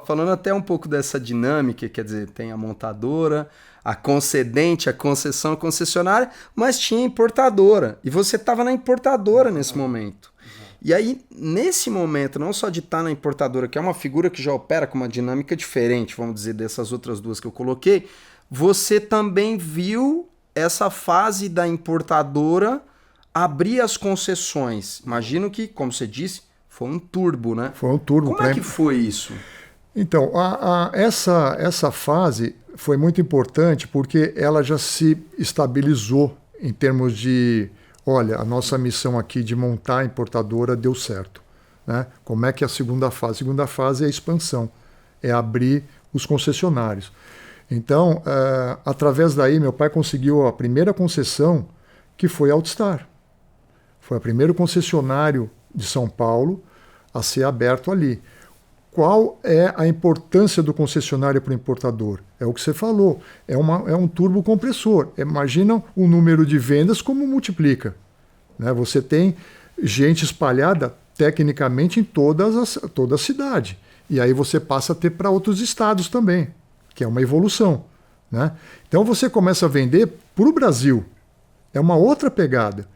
falando até um pouco dessa dinâmica, quer dizer, tem a montadora, a concedente, a concessão, a concessionária, mas tinha a importadora. E você estava na importadora nesse momento. E aí, nesse momento, não só de estar na importadora, que é uma figura que já opera com uma dinâmica diferente, vamos dizer, dessas outras duas que eu coloquei, você também viu essa fase da importadora abrir as concessões. Imagino que, como você disse, foi um turbo, né? Foi um turbo. Como é que foi isso? Então, essa fase foi muito importante porque ela já se estabilizou em termos de, olha, a nossa missão aqui de montar a importadora deu certo, né? Como é que é a segunda fase? A segunda fase é a expansão, é abrir os concessionários. Então, através daí, meu pai conseguiu a primeira concessão, que foi a Altstar. Foi o primeiro concessionário de São Paulo a ser aberto ali. Qual é a importância do concessionário para o importador? É o que você falou, é um turbocompressor. Imagina o número de vendas como multiplica, né? Você tem gente espalhada tecnicamente em toda a cidade. E aí você passa a ter para outros estados também, que é uma evolução, né? Então você começa a vender para o Brasil. É uma outra pegada.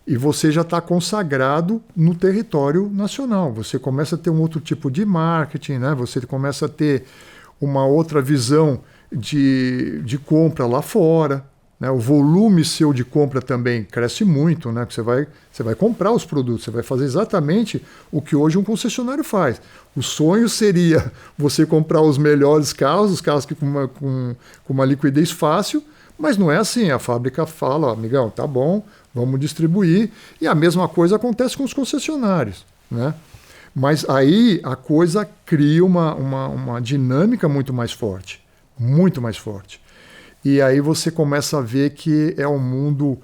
E você já está consagrado no território nacional. Você começa a ter um outro tipo de marketing, né? Você começa a ter uma outra visão de compra lá fora, né? O volume seu de compra também cresce muito, né? Você vai comprar os produtos, você vai fazer exatamente o que hoje um concessionário faz. O sonho seria você comprar os melhores carros, os carros que com uma liquidez fácil, mas não é assim. A fábrica fala, amigão, tá bom, vamos distribuir. E a mesma coisa acontece com os concessionários, né? Mas aí a coisa cria uma dinâmica muito mais forte. Muito mais forte. E aí você começa a ver que é um mundo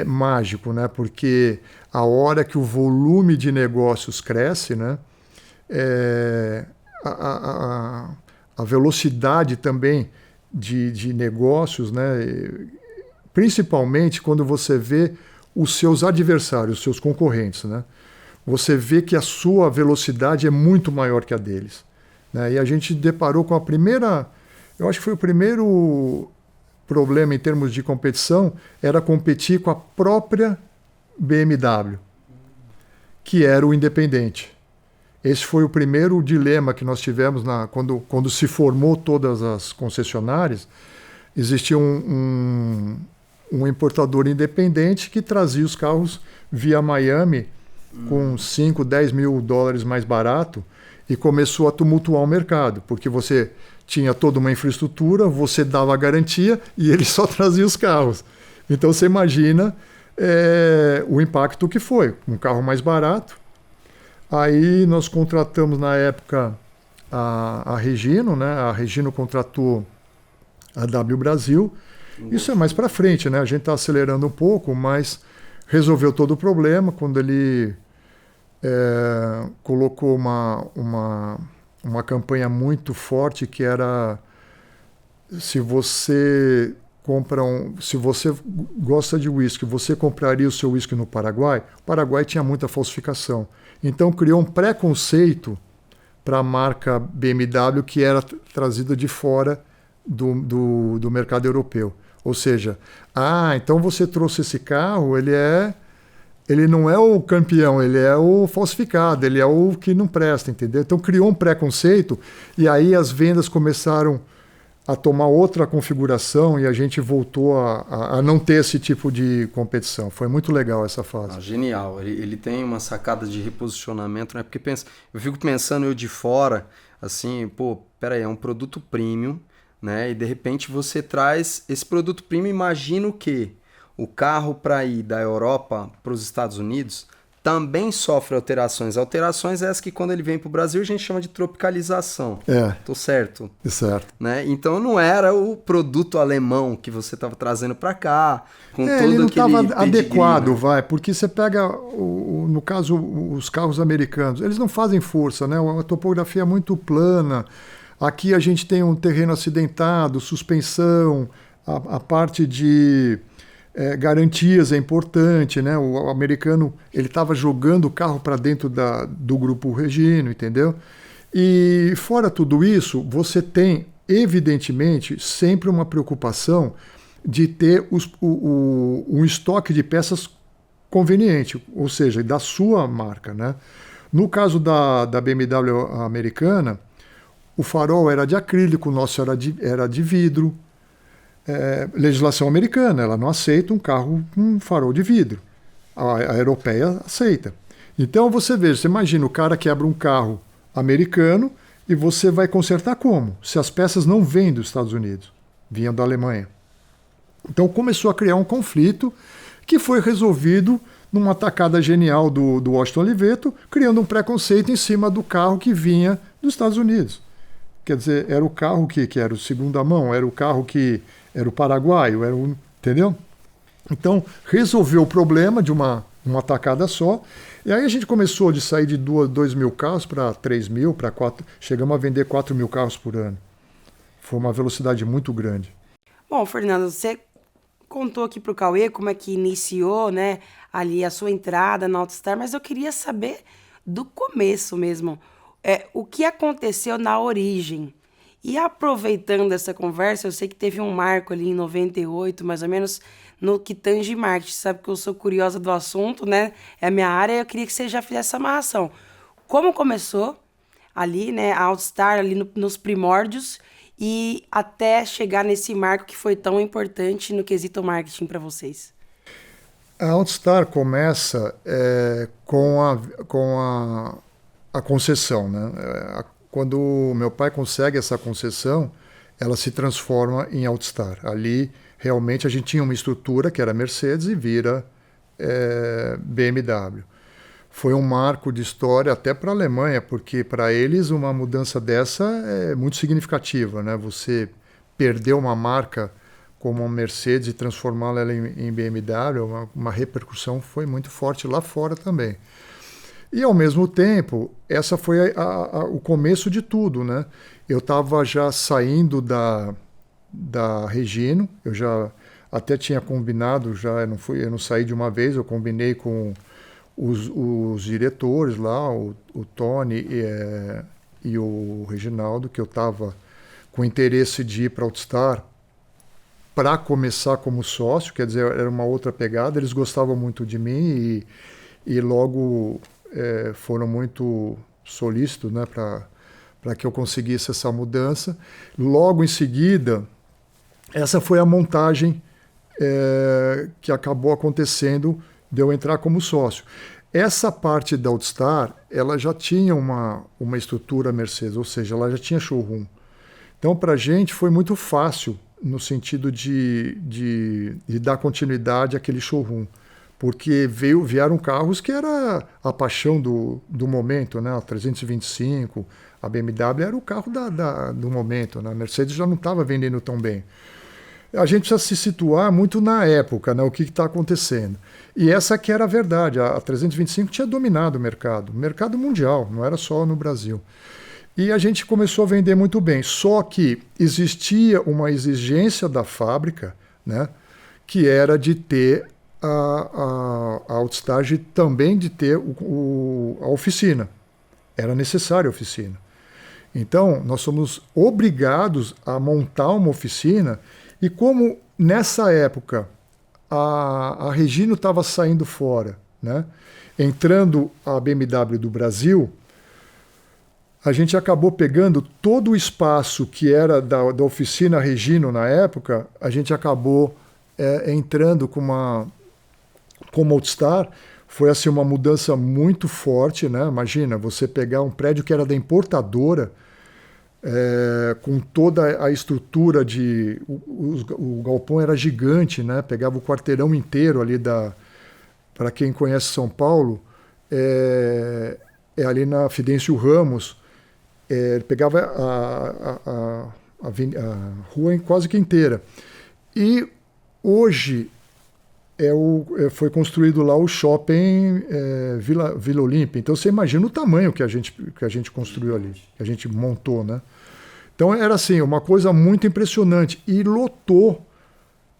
mágico, né? Porque a hora que o volume de negócios cresce, né? A velocidade também de negócios, né? Principalmente quando você vê os seus adversários, os seus concorrentes, né? Você vê que a sua velocidade é muito maior que a deles, né? E a gente deparou com a primeira, eu acho que foi o primeiro problema em termos de competição, era competir com a própria BMW, que era o independente. Esse foi o primeiro dilema que nós tivemos quando se formou todas as concessionárias. Existia um importador independente que trazia os carros via Miami com 5, 10 mil dólares mais barato e começou a tumultuar o mercado, porque você tinha toda uma infraestrutura, você dava a garantia e ele só trazia os carros. Então você imagina o impacto que foi. Um carro mais barato. Aí nós contratamos na época a Regino, né? A Regino contratou a W Brasil. Isso é mais para frente, né? A gente está acelerando um pouco, mas resolveu todo o problema quando ele colocou uma campanha muito forte que era: se você gosta de uísque, você compraria o seu uísque no Paraguai? O Paraguai tinha muita falsificação. Então criou um preconceito para a marca BMW que era trazida de fora do mercado europeu. Ou seja, então você trouxe esse carro, ele não é o campeão, ele é o falsificado, ele é o que não presta, entendeu? Então criou um preconceito e aí as vendas começaram a tomar outra configuração e a gente voltou a não ter esse tipo de competição. Foi muito legal essa fase. Genial. Ele tem uma sacada de reposicionamento, né? Porque eu fico pensando eu de fora, assim, peraí, é um produto premium, né? E de repente você traz esse produto premium, imagino que o carro para ir da Europa para os Estados Unidos também sofre alterações. Alterações essas que quando ele vem para o Brasil a gente chama de tropicalização. Tô certo? Certo. Né? Então não era o produto alemão que você estava trazendo para cá, com todo ele não estava adequado, né? Porque você pega, no caso, os carros americanos, eles não fazem força, né? A topografia é muito plana. Aqui a gente tem um terreno acidentado, suspensão, a parte de garantias é importante, né? O americano ele estava jogando o carro para dentro do grupo Regino, entendeu? E fora tudo isso, você tem, evidentemente, sempre uma preocupação de ter um estoque de peças conveniente, ou seja, da sua marca, né? No caso da BMW americana, o farol era de acrílico, o nosso era de vidro. Legislação americana, ela não aceita um carro com farol de vidro. A europeia aceita. Então você veja, você imagina o cara quebra um carro americano e você vai consertar como? Se as peças não vêm dos Estados Unidos, vinham da Alemanha. Então começou a criar um conflito que foi resolvido numa tacada genial do Washington Oliveto, criando um preconceito em cima do carro que vinha dos Estados Unidos. Quer dizer, era o carro que era o segunda mão, era o carro que era o paraguaio, entendeu? Então, resolveu o problema de uma tacada só. E aí a gente começou de sair de 2 mil carros para 3 mil, para 4, chegamos a vender 4 mil carros por ano. Foi uma velocidade muito grande. Bom, Fernando, você contou aqui para o Cauê como é que iniciou, né, ali a sua entrada na AutoStar, mas eu queria saber do começo mesmo. O que aconteceu na origem? E aproveitando essa conversa, eu sei que teve um marco ali em 98, mais ou menos, no que tange marketing. Sabe que eu sou curiosa do assunto, né? É a minha área e eu queria que você já fizesse essa amarração. Como começou ali, né, a AutoStar ali nos primórdios e até chegar nesse marco que foi tão importante no quesito marketing para vocês? A AutoStar começa com a concessão, né? Quando meu pai consegue essa concessão, ela se transforma em AutoStar. Ali, realmente, a gente tinha uma estrutura que era Mercedes e vira BMW. Foi um marco de história até para a Alemanha, porque para eles uma mudança dessa é muito significativa, né? Você perder uma marca como a Mercedes e transformá-la em BMW, uma repercussão foi muito forte lá fora também. E, ao mesmo tempo, essa foi o começo de tudo, né? Eu estava já saindo da Regino, eu já até tinha combinado, eu não saí de uma vez, eu combinei com os diretores lá, o Tony e o Reginaldo, que eu estava com interesse de ir para a AutoStar para começar como sócio, quer dizer, era uma outra pegada, eles gostavam muito de mim e logo foram muito solícitos, né, para que eu conseguisse essa mudança. Logo em seguida, essa foi a montagem que acabou acontecendo de eu entrar como sócio. Essa parte da AutoStar, ela já tinha uma estrutura Mercedes, ou seja, ela já tinha showroom. Então, para a gente foi muito fácil no sentido de dar continuidade àquele showroom, porque vieram carros que era a paixão do momento, né? A 325, a BMW era o carro do momento, né? A Mercedes já não estava vendendo tão bem. A gente precisa se situar muito na época, né? O que está acontecendo. E essa que era a verdade, a 325 tinha dominado o mercado mundial, não era só no Brasil. E a gente começou a vender muito bem, só que existia uma exigência da fábrica, né? Que era de ter a AutoStar também de ter a oficina. Era necessária a oficina. Então, nós somos obrigados a montar uma oficina e como nessa época a Regino estava saindo fora, né? Entrando a BMW do Brasil, a gente acabou pegando todo o espaço que era da oficina Regino na época, a gente acabou entrando com uma AutoStar. Foi assim uma mudança muito forte, né? Imagina, você pegar um prédio que era da importadora, com toda a estrutura o galpão era gigante, né? Pegava o quarteirão inteiro ali para quem conhece São Paulo, ali na Fidêncio Ramos, pegava a rua quase que inteira. E hoje foi construído lá o shopping Vila Olímpia. Então você imagina o tamanho que a gente construiu ali, que a gente montou, né? Então era assim, uma coisa muito impressionante. E lotou.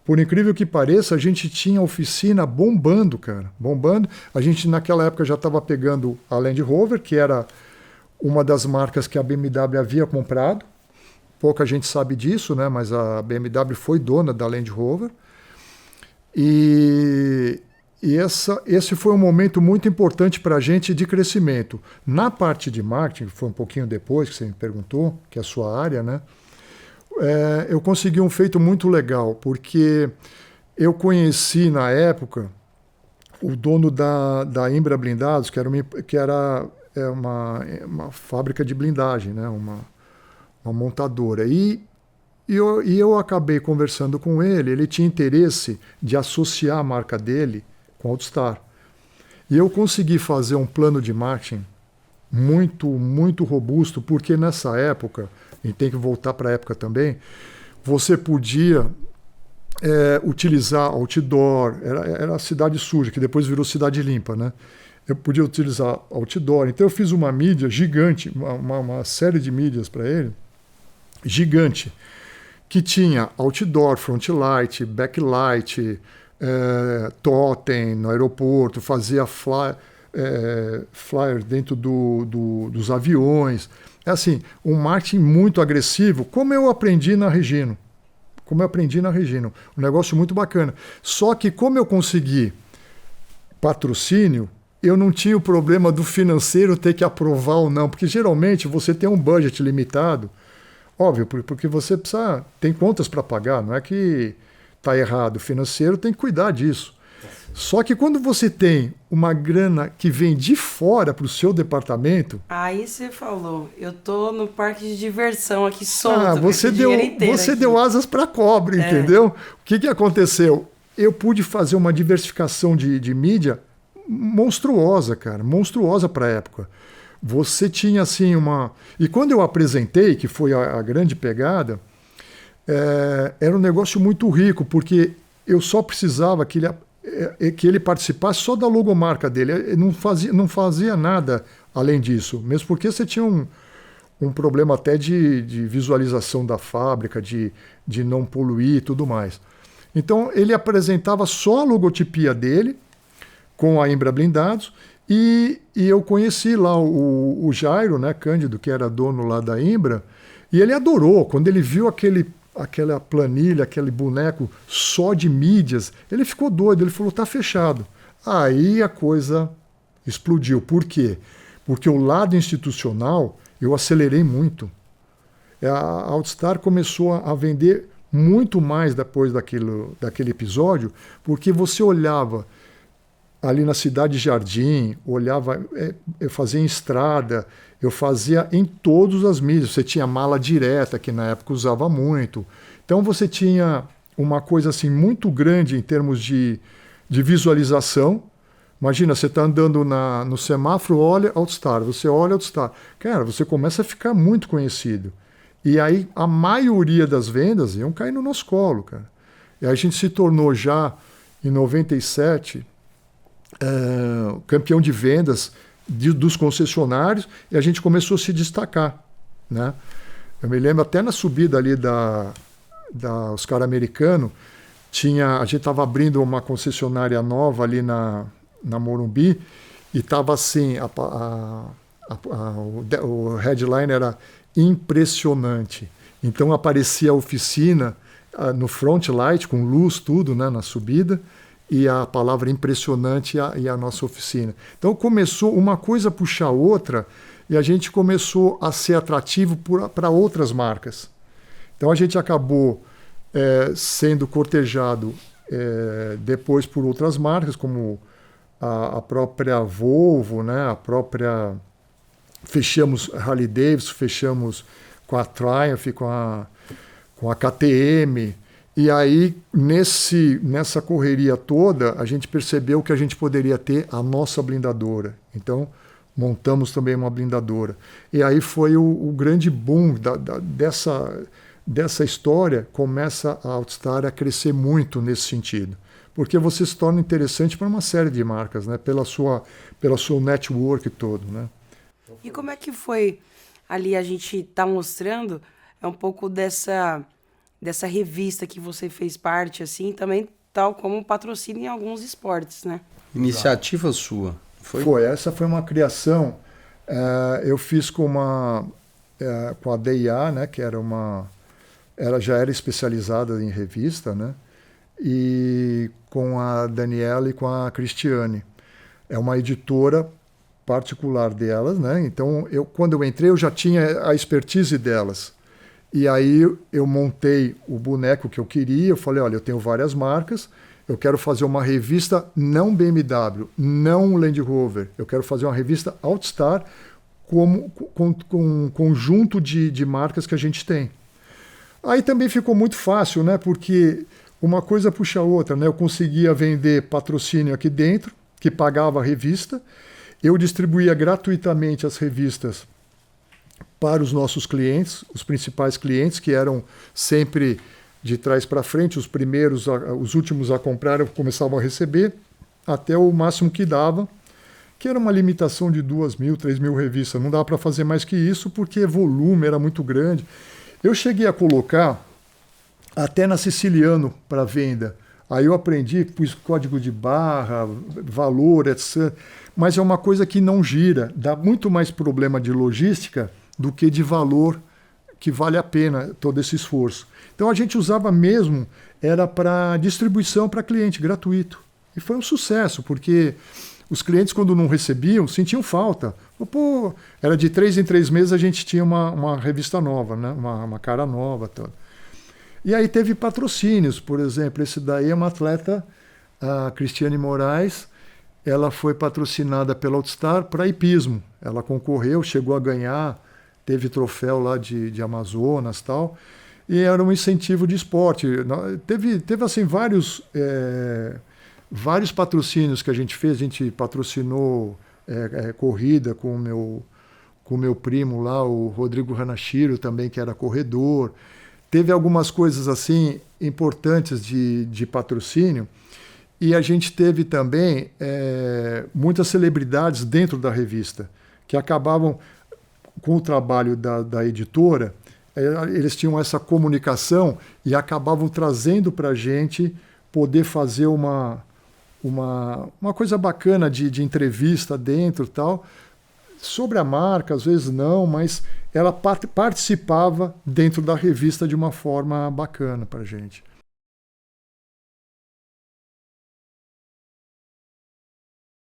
Por incrível que pareça, a gente tinha oficina bombando, cara. Bombando. A gente naquela época já estava pegando a Land Rover, que era uma das marcas que a BMW havia comprado. Pouca gente sabe disso, né? Mas a BMW foi dona da Land Rover. E esse foi um momento muito importante para a gente de crescimento. Na parte de marketing, que foi um pouquinho depois que você me perguntou, que é a sua área, né? Eu consegui um feito muito legal, porque eu conheci na época o dono da Imbra Blindados, que era uma fábrica de blindagem, né? Uma montadora. E eu acabei conversando com ele tinha interesse de associar a marca dele com a Altstar. E eu consegui fazer um plano de marketing muito, muito robusto, porque nessa época, a gente tem que voltar para a época também, você podia utilizar outdoor, era a cidade suja, que depois virou cidade limpa, né? Eu podia utilizar outdoor. Então eu fiz uma mídia gigante, uma série de mídias para ele, gigante, que tinha outdoor, frontlight, backlight, totem no aeroporto, fazia flyer dentro dos aviões. É assim, um marketing muito agressivo, como eu aprendi na Regino. Um negócio muito bacana. Só que como eu consegui patrocínio, eu não tinha o problema do financeiro ter que aprovar ou não, porque geralmente você tem um budget limitado, óbvio, porque você tem contas para pagar, não é que está errado. O financeiro tem que cuidar disso. Só que quando você tem uma grana que vem de fora para o seu departamento... Aí você falou, eu tô no parque de diversão aqui solto. Você deu asas para cobra, entendeu? O que aconteceu? Eu pude fazer uma diversificação de mídia monstruosa, cara, monstruosa para a época. Você tinha assim E quando eu apresentei, que foi a grande pegada, era um negócio muito rico, porque eu só precisava que ele participasse só da logomarca dele. Ele não fazia nada além disso, mesmo porque você tinha um problema até de visualização da fábrica, de não poluir e tudo mais. Então ele apresentava só a logotipia dele, com a Imbra Blindados, e eu conheci lá o Jairo, né, Cândido, que era dono lá da Imbra, e ele adorou. Quando ele viu aquela planilha, aquele boneco só de mídias, ele ficou doido, ele falou, tá fechado. Aí a coisa explodiu. Por quê? Porque o lado institucional eu acelerei muito. A Altstar começou a vender muito mais depois daquele episódio, porque você olhava ali na Cidade Jardim, eu fazia em estrada, eu fazia em todas as mídias. Você tinha mala direta, que na época usava muito. Então você tinha uma coisa assim muito grande em termos de visualização. Imagina, você está andando no semáforo, olha Altstar, você olha Altstar. Cara, você começa a ficar muito conhecido. E aí a maioria das vendas iam cair no nosso colo, cara. E a gente se tornou já, em 97... campeão de vendas dos concessionários, e a gente começou a se destacar, né? Eu me lembro até na subida ali da Oscar Americano, a gente estava abrindo uma concessionária nova ali na Morumbi, e estava assim, o headline era impressionante. Então aparecia a oficina no front light, com luz, tudo, né, na subida, e a palavra impressionante e a nossa oficina. Então começou uma coisa a puxar outra, e a gente começou a ser atrativo para outras marcas. Então a gente acabou sendo cortejado depois por outras marcas, como a própria Volvo, né? Fechamos Harley Davidson, fechamos com a Triumph, com a KTM. E aí, nessa correria toda, a gente percebeu que a gente poderia ter a nossa blindadora. Então, montamos também uma blindadora. E aí foi o grande boom dessa história. Começa a Altstar a crescer muito nesse sentido. Porque você se torna interessante para uma série de marcas, né? Pela sua network todo, né? E como é que foi ali, a gente está mostrando um pouco dessa revista que você fez parte, assim, também tal como patrocínio em alguns esportes, né? Iniciativa sua, foi? Foi, essa foi uma criação Eu fiz com a DIA, né, que ela já era especializada em revista, né, e com a Daniela e com a Cristiane. É uma editora particular delas, né? Então, quando eu entrei, eu já tinha a expertise delas. E aí eu montei o boneco que eu queria, eu falei, olha, eu tenho várias marcas, eu quero fazer uma revista não BMW, não Land Rover, eu quero fazer uma revista Outstar com um conjunto de marcas que a gente tem. Aí também ficou muito fácil, né? Porque uma coisa puxa a outra, né? Eu conseguia vender patrocínio aqui dentro, que pagava a revista, eu distribuía gratuitamente as revistas para os nossos clientes, os principais clientes, que eram sempre de trás para frente, os últimos a comprar começavam a receber, até o máximo que dava, que era uma limitação de 2.000, 3.000 revistas. Não dava para fazer mais que isso, porque volume era muito grande. Eu cheguei a colocar até na Siciliano para venda. Aí eu aprendi, pus código de barra, valor, etc. Mas é uma coisa que não gira, dá muito mais problema de logística do que de valor, que vale a pena todo esse esforço. Então a gente usava mesmo, era para distribuição para cliente, gratuito. E foi um sucesso, porque os clientes, quando não recebiam, sentiam falta. Pô, era de 3 em 3 meses a gente tinha uma revista nova, né? uma cara nova. Toda. E aí teve patrocínios, por exemplo, esse daí é uma atleta, a Cristiane Moraes, ela foi patrocinada pela Outstar para hipismo. Ela concorreu, chegou a ganhar, teve troféu lá de Amazonas e tal, e era um incentivo de esporte. Teve assim, vários patrocínios que a gente fez. A gente patrocinou corrida com o meu primo lá, o Rodrigo Hanashiro também, que era corredor. Teve algumas coisas assim importantes de patrocínio, e a gente teve também muitas celebridades dentro da revista, que acabavam, com o trabalho da editora, eles tinham essa comunicação e acabavam trazendo para a gente poder fazer uma coisa bacana de entrevista dentro e tal, sobre a marca, às vezes não, mas ela participava dentro da revista de uma forma bacana para a gente.